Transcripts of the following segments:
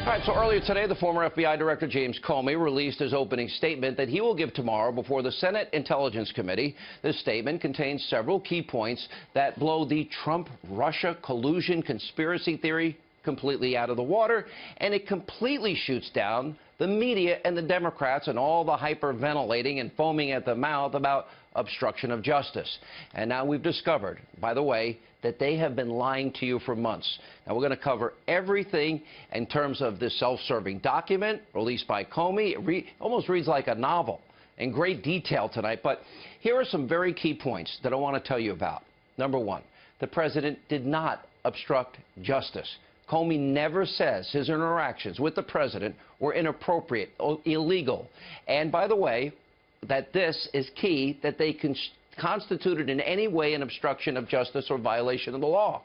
All right, so earlier today, the former FBI Director James Comey released his opening statement that he will give tomorrow before the Senate Intelligence Committee. This statement contains several key points that blow the Trump-Russia collusion conspiracy theory completely out of the water, and it completely shoots down the media and the Democrats and all the hyperventilating and foaming at the mouth about obstruction of justice. And now we've discovered, by the way, that they have been lying to you for months. Now we're going to cover everything in terms of this self-serving document released by Comey. It almost reads like a novel in great detail tonight. But here are some very key points that I want to tell you about. Number one, the president did not obstruct justice. Comey never says his interactions with the president were inappropriate or illegal. And by the way, that this is key, that they constituted in any way an obstruction of justice or violation of the law.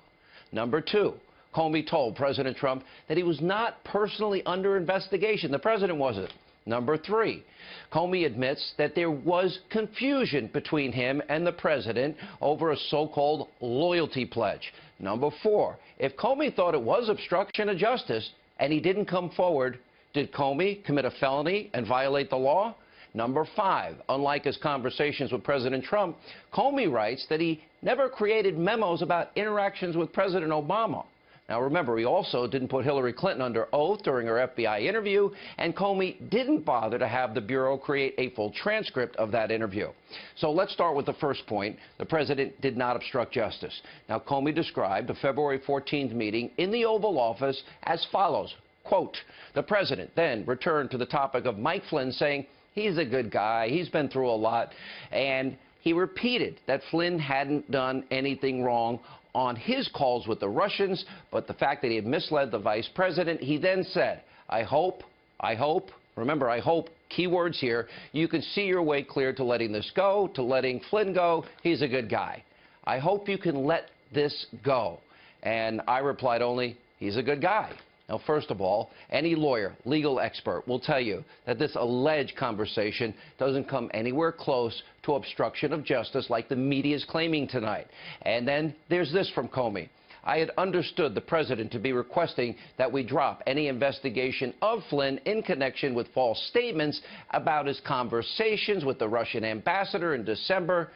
Number two, Comey told President Trump that he was not personally under investigation. The president wasn't. Number three, Comey admits that there was confusion between him and the president over a so-called loyalty pledge. Number four, if Comey thought it was obstruction of justice and he didn't come forward, did Comey commit a felony and violate the law? Number five, unlike his conversations with President Trump, Comey writes that he never created memos about interactions with President Obama. Now, remember, he also didn't put Hillary Clinton under oath during her FBI interview, and Comey didn't bother to have the Bureau create a full transcript of that interview. So let's start with the first point. The president did not obstruct justice. Now, Comey described the February 14th meeting in the Oval Office as follows, quote, the president then returned to the topic of Mike Flynn, saying he's a good guy, he's been through a lot, and he repeated that Flynn hadn't done anything wrong on his calls with the Russians, but the fact that he had misled the vice president. He then said, I hope, remember, I hope, keywords here, you can see your way clear to letting this go, to letting Flynn go. He's a good guy. I hope you can let this go. And I replied only, he's a good guy. Now, first of all, any lawyer, legal expert will tell you that this alleged conversation doesn't come anywhere close to obstruction of justice like the media is claiming tonight. And then there's this from Comey. I had understood the president to be requesting that we drop any investigation of Flynn in connection with false statements about his conversations with the Russian ambassador in December.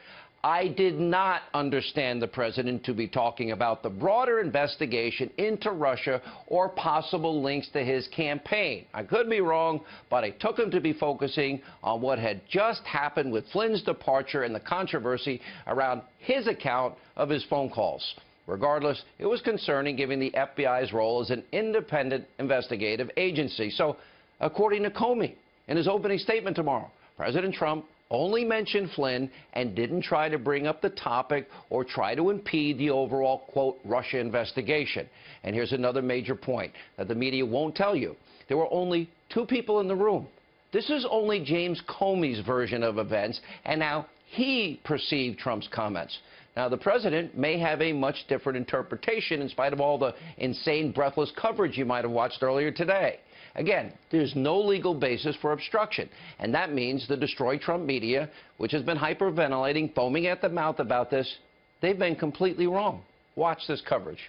I did not understand the president to be talking about the broader investigation into Russia or possible links to his campaign. I could be wrong, but I took him to be focusing on what had just happened with Flynn's departure and the controversy around his account of his phone calls. Regardless, it was concerning given the FBI's role as an independent investigative agency. So, according to Comey, in his opening statement tomorrow, President Trump only mentioned Flynn and didn't try to bring up the topic or try to impede the overall, quote, Russia investigation. And here's another major point that the media won't tell you. There were only two people in the room. This is only James Comey's version of events, and now he perceived Trump's comments. Now, the president may have a much different interpretation in spite of all the insane, breathless coverage you might have watched earlier today. Again, there's no legal basis for obstruction, and that means the Destroy Trump media, which has been hyperventilating, foaming at the mouth about this, they've been completely wrong. Watch this coverage.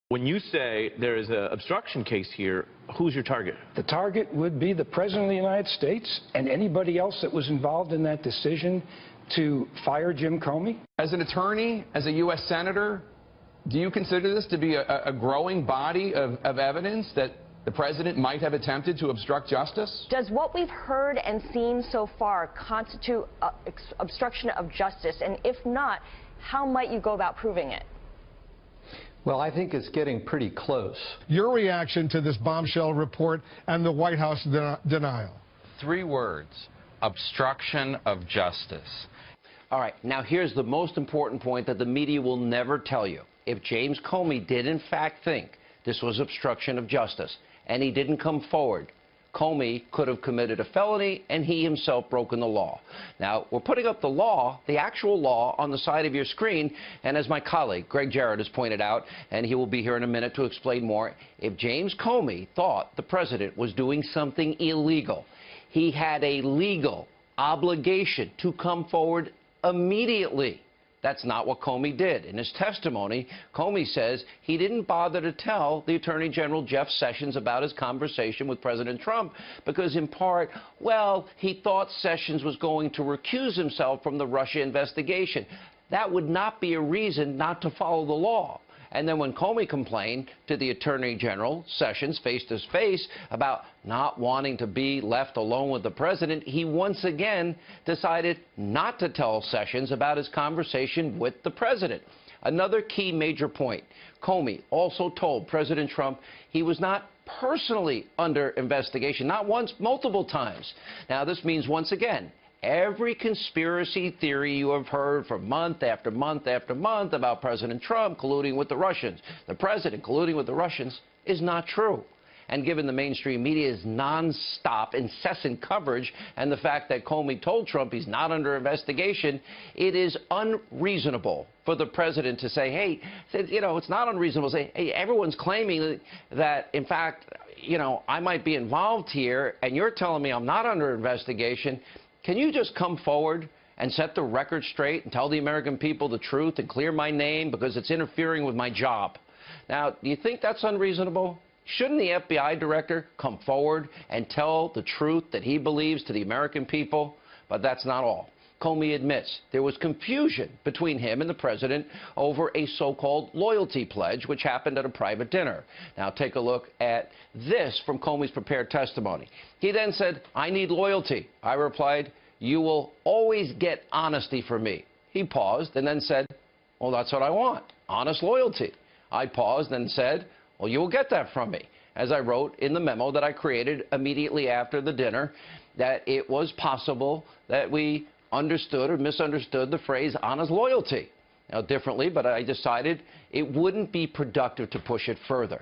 When you say there is an obstruction case here, who's your target? The target would be the President of the United States and anybody else that was involved in that decision to fire Jim Comey. As an attorney, as a U.S. Senator, do you consider this to be a growing body of evidence that the president might have attempted to obstruct justice? Does what we've heard and seen so far constitute obstruction of justice? And if not, how might you go about proving it? Well, I think it's getting pretty close. Your reaction to this bombshell report and the White House denial? 3 words: obstruction of justice. All right, now here's the most important point that the media will never tell you. If James Comey did in fact think this was obstruction of justice, and he didn't come forward, Comey could have committed a felony and he himself broken the law. Now, we're putting up the law, the actual law, on the side of your screen, and as my colleague Greg Jarrett has pointed out, and he will be here in a minute to explain more, if James Comey thought the president was doing something illegal, he had a legal obligation to come forward immediately That's not what Comey did. In his testimony, Comey says he didn't bother to tell the Attorney General Jeff Sessions about his conversation with President Trump because, in part, well, he thought Sessions was going to recuse himself from the Russia investigation. That would not be a reason not to follow the law. And then when Comey complained to the Attorney General, Sessions, face-to-face, about not wanting to be left alone with the president, he once again decided not to tell Sessions about his conversation with the president. Another key major point, Comey also told President Trump he was not personally under investigation, not once, multiple times. Now, this means, once again, every conspiracy theory you have heard for month after month after month about President Trump colluding with the Russians, the president colluding with the Russians, is not true. And given the mainstream media's nonstop, incessant coverage and the fact that Comey told Trump he's not under investigation, it is unreasonable for the president to say, hey, you know, it's not unreasonable to say, hey, everyone's claiming that, in fact, you know, I might be involved here, and you're telling me I'm not under investigation. Can you just come forward and set the record straight and tell the American people the truth and clear my name because it's interfering with my job? Now, do you think that's unreasonable? Shouldn't the FBI director come forward and tell the truth that he believes to the American people? But that's not all. Comey admits there was confusion between him and the president over a so-called loyalty pledge, which happened at a private dinner. Now, take a look at this from Comey's prepared testimony. He then said, I need loyalty. I replied, you will always get honesty from me. He paused and then said, well, that's what I want, honest loyalty. I paused and said, well, you will get that from me. As I wrote in the memo that I created immediately after the dinner, that it was possible that we understood or misunderstood the phrase honest loyalty. Now, differently, but I decided it wouldn't be productive to push it further.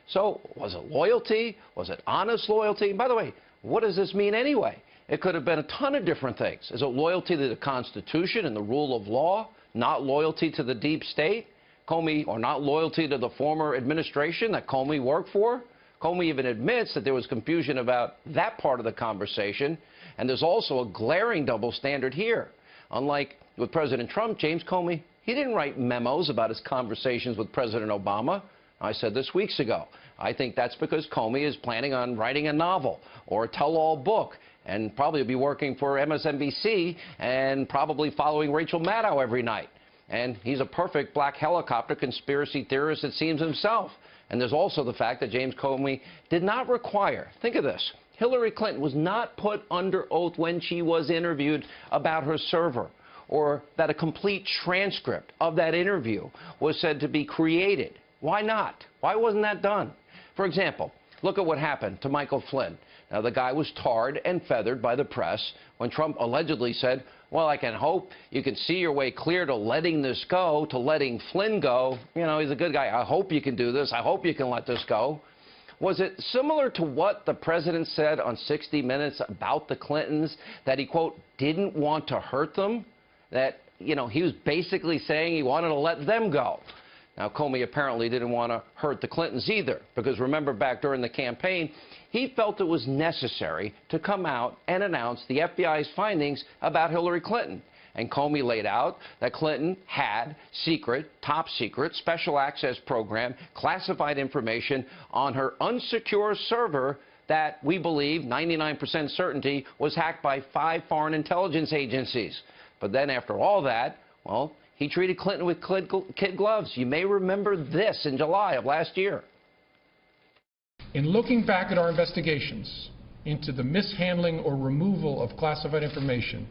So, was it loyalty? Was it honest loyalty? And by the way, what does this mean anyway? It could have been a ton of different things. Is it loyalty to the Constitution and the rule of law, not loyalty to the deep state? Comey, or not loyalty to the former administration that Comey worked for? Comey even admits that there was confusion about that part of the conversation, and there's also a glaring double standard here. Unlike with President Trump, James Comey, he didn't write memos about his conversations with President Obama. I said this weeks ago. I think that's because Comey is planning on writing a novel or a tell-all book and probably be working for MSNBC and probably following Rachel Maddow every night. And he's a perfect black helicopter conspiracy theorist, it seems himself. And there's also the fact that James Comey did not require, think of this, Hillary Clinton was not put under oath when she was interviewed about her server, or that a complete transcript of that interview was said to be created. Why not? Why wasn't that done? For example, look at what happened to Michael Flynn. Now, the guy was tarred and feathered by the press when Trump allegedly said, well, I can hope you can see your way clear to letting this go, to letting Flynn go. You know, he's a good guy. I hope you can do this. I hope you can let this go. Was it similar to what the president said on 60 Minutes about the Clintons, that he, quote, didn't want to hurt them? That, you know, he was basically saying he wanted to let them go. Now, Comey apparently didn't want to hurt the Clintons either, because remember back during the campaign, he felt it was necessary to come out and announce the FBI's findings about Hillary Clinton. And Comey laid out that Clinton had secret, top secret, special access program, classified information on her unsecure server that we believe, 99% certainty, was hacked by 5 foreign intelligence agencies. But then after all that, well, he treated Clinton with kid gloves. You may remember this in July of last year. In looking back at our investigations into the mishandling or removal of classified information,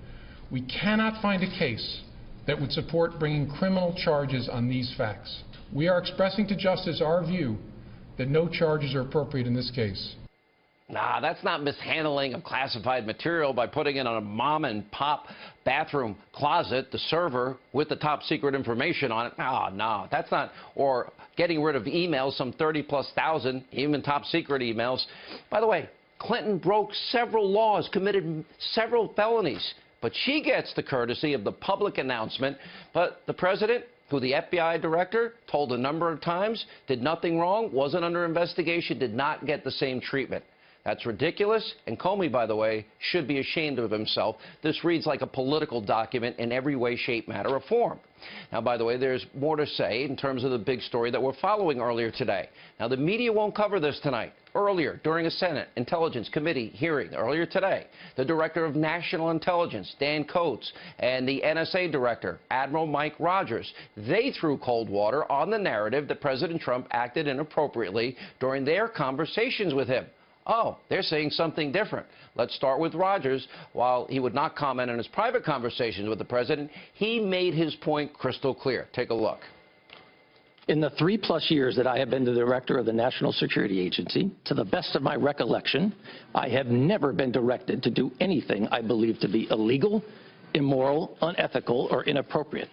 we cannot find a case that would support bringing criminal charges on these facts. We are expressing to justice our view that no charges are appropriate in this case. Nah, that's not mishandling of classified material by putting it on a mom-and-pop bathroom closet, the server, with the top-secret information on it. No, that's not. Or getting rid of emails, some 30-plus thousand, even top-secret emails. By the way, Clinton broke several laws, committed several felonies, but she gets the courtesy of the public announcement. But the president, who the FBI director told a number of times did nothing wrong, wasn't under investigation, did not get the same treatment. That's ridiculous, and Comey, by the way, should be ashamed of himself. This reads like a political document in every way, shape, matter, or form. Now, by the way, there's more to say in terms of the big story that we're following earlier today. Now, the media won't cover this tonight. Earlier, during a Senate Intelligence Committee hearing earlier today, the Director of National Intelligence, Dan Coats, and the NSA Director, Admiral Mike Rogers, they threw cold water on the narrative that President Trump acted inappropriately during their conversations with him. Oh, they're saying something different. Let's start with Rogers. While he would not comment on his private conversations with the president, he made his point crystal clear. Take a look. In the 3+ years that I have been the director of the National Security Agency, to the best of my recollection, I have never been directed to do anything I believe to be illegal, immoral, unethical, or inappropriate.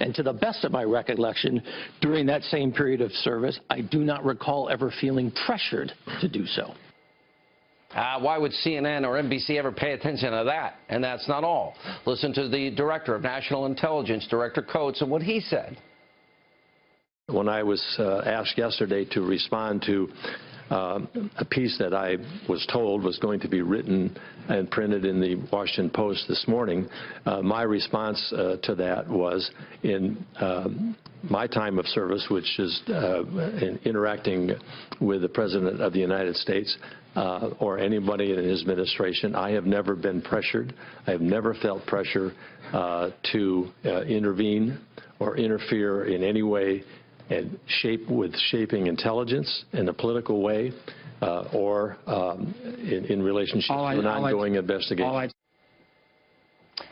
And to the best of my recollection, during that same period of service, I do not recall ever feeling pressured to do so. Why would CNN or NBC ever pay attention to that? And that's not all. Listen to the Director of National Intelligence, Director Coats, and what he said. When I was asked yesterday to respond to a piece that I was told was going to be written and printed in the Washington Post this morning, my response to that was, in my time of service, which is in interacting with the President of the United States or anybody in his administration, I have never been pressured. I have never felt pressure to intervene or interfere in any way and shaping intelligence in a political way or in relationship to an ongoing investigation.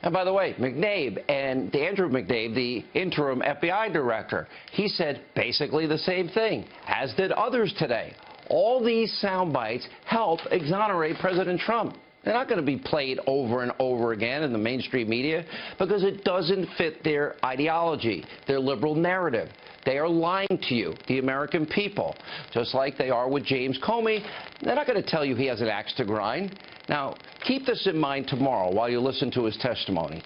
And by the way, McNabe and Andrew McNabe, the interim FBI director, he said basically the same thing, as did others today. All these sound bites help exonerate President Trump. They're not going to be played over and over again in the mainstream media because it doesn't fit their ideology, their liberal narrative. They are lying to you, the American people, just like they are with James Comey. They're not going to tell you he has an axe to grind. Now, keep this in mind tomorrow while you listen to his testimony.